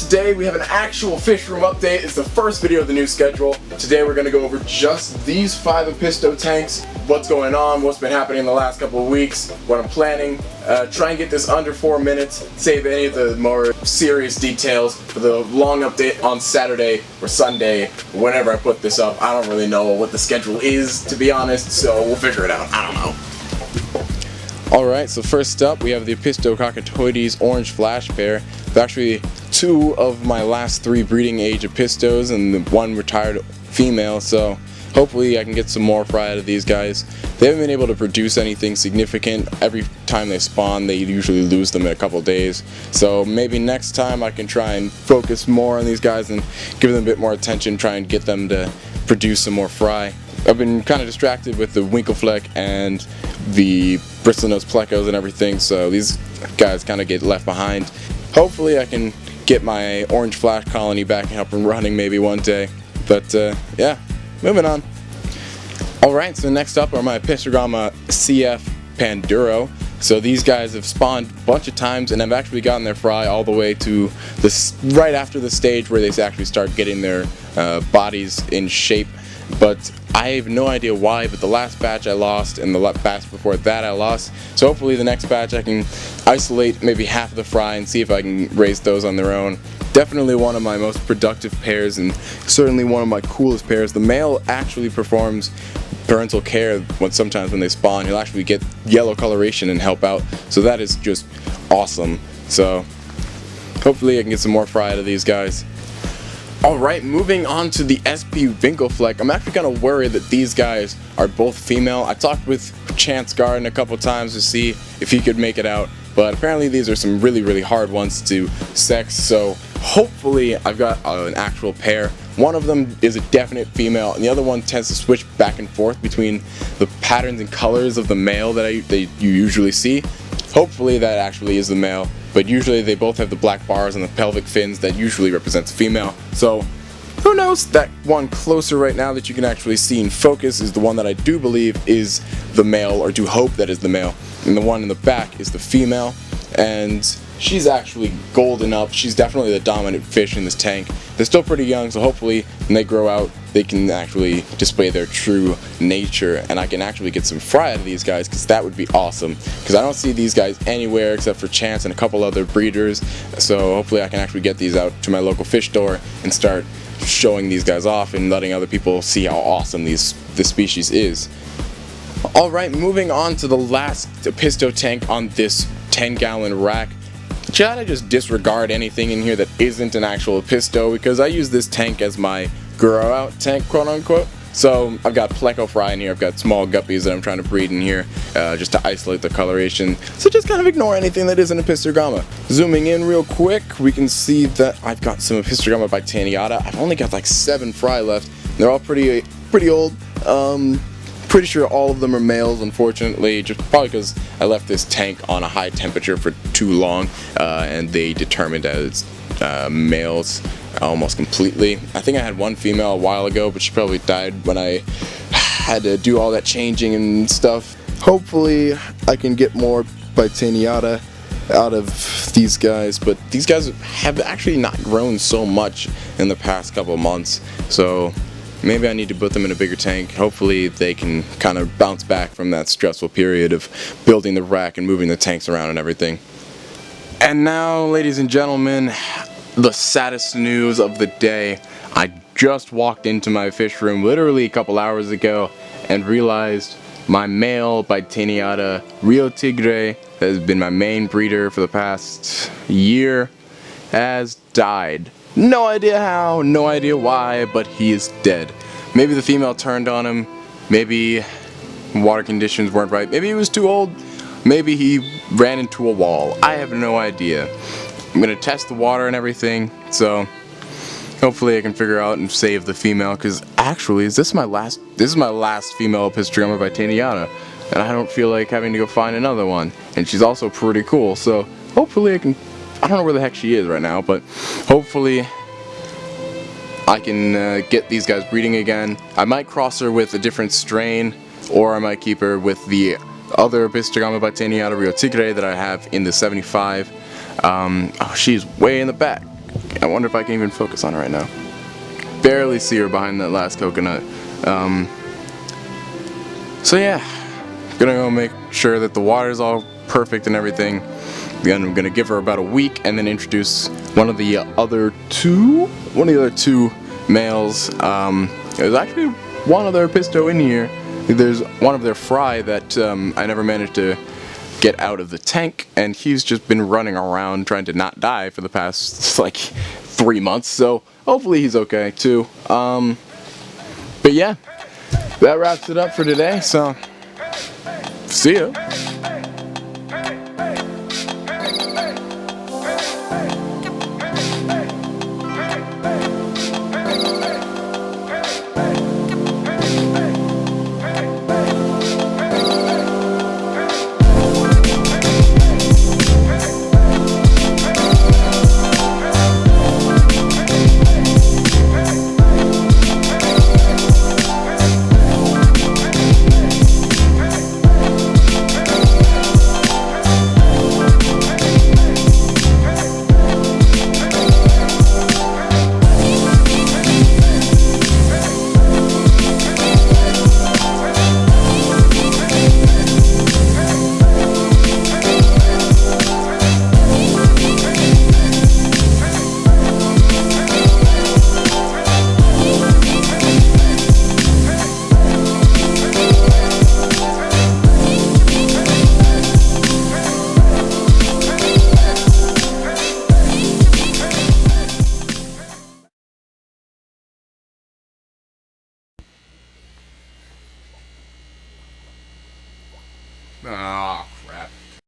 today we have an actual fish room update. It's the first video of the new schedule. Today we're going to go over just these 5 Apisto tanks, what's going on, what's been happening in the last couple of weeks, what I'm planning, try and get this under 4 minutes, save any of the more serious details for the long update on Saturday or Sunday, whenever I put this up. I don't really know what the schedule is, to be honest, so we'll figure it out. I don't know. Alright, so first up we have the Apisto Cockatoides Orange Flash Pair. It's actually 2 of my last 3 breeding age Apistos and the 1 retired female, so hopefully I can get some more fry out of these guys. They haven't been able to produce anything significant. Every time they spawn they usually lose them in a couple days, so maybe next time I can try and focus more on these guys and give them a bit more attention, try and get them to produce some more fry. I've been kind of distracted with the Winkelfleck and the bristlenose plecos and everything, so these guys kind of get left behind. Hopefully I can get my orange flash colony back up and running maybe one day, but yeah, moving on. Alright, so next up are my Apistogramma CF Panduro. So these guys have spawned a bunch of times and have actually gotten their fry all the way to this right after the stage where they actually start getting their bodies in shape. But I have no idea why, but the last batch I lost and the batch before that I lost. So hopefully the next batch I can isolate maybe half of the fry and see if I can raise those on their own. Definitely one of my most productive pairs and certainly one of my coolest pairs. The male actually performs parental care sometimes when they spawn. He'll actually get yellow coloration and help out. So that is just awesome. So hopefully I can get some more fry out of these guys. Alright, moving on to the SP Winkelfleck. I'm actually kind of worried that these guys are both female. I talked with Chance Garden a couple times to see if he could make it out, but apparently these are some really hard ones to sex, so hopefully I've got an actual pair. One of them is a definite female, and the other one tends to switch back and forth between the patterns and colors of the male that you usually see. Hopefully that actually is the male, but usually they both have the black bars on the pelvic fins that usually represents female. So who knows? That one closer right now that you can actually see in focus is the one that I do believe is the male, or do hope that is the male, and the one in the back is the female, and she's actually golden up. She's definitely the dominant fish in this tank. They're still pretty young, so hopefully when they grow out they can actually display their true nature and I can actually get some fry out of these guys, because that would be awesome, because I don't see these guys anywhere except for Chance and a couple other breeders. So hopefully I can actually get these out to my local fish store and start showing these guys off and letting other people see how awesome this species is. Alright, moving on to the last Apisto tank on this 10-gallon rack. Try to just disregard anything in here that isn't an actual Apisto, because I use this tank as my grow out tank, quote unquote. So I've got pleco fry in here, I've got small guppies that I'm trying to breed in here just to isolate the coloration. So just kind of ignore anything that isn't Apistogramma. Zooming in real quick, we can see that I've got some Apistogramma Bitaeniata. I've only got like 7 fry left. They're all pretty old. Pretty sure all of them are males, unfortunately, just probably because I left this tank on a high temperature for too long and they determined as males almost completely. I think I had one female a while ago, but she probably died when I had to do all that changing and stuff. Hopefully I can get more Bitaeniata out of these guys, but these guys have actually not grown so much in the past couple of months, so maybe I need to put them in a bigger tank. Hopefully they can kind of bounce back from that stressful period of building the rack and moving the tanks around and everything. And now, ladies and gentlemen, the saddest news of the day. I just walked into my fish room literally a couple hours ago and realized my male Bitaeniata Rio Tigre, that has been my main breeder for the past year, has died. No idea how, no idea why, but he is dead. Maybe the female turned on him, maybe water conditions weren't right, maybe he was too old, maybe he ran into a wall. I have no idea. I'm gonna test the water and everything, so hopefully I can figure out and save the female, because actually this is my last female Apistogramma Bitaeniata, and I don't feel like having to go find another one. And she's also pretty cool, so hopefully I don't know where the heck she is right now, but hopefully I can get these guys breeding again. I might cross her with a different strain, or I might keep her with the other Apistogramma Bitaeniata Rio Tigre that I have in the 75. Oh, she's way in the back. I wonder if I can even focus on her right now. Barely see her behind that last coconut. So yeah, gonna go make sure that the water's all perfect and everything. Then I'm gonna give her about a week and then introduce one of the other two males. There's actually one other Apisto in here. There's one of their fry that I never managed to get out of the tank, and he's just been running around trying to not die for the past like 3 months, so hopefully he's okay too. But yeah, that wraps it up for today, so see ya. Ah.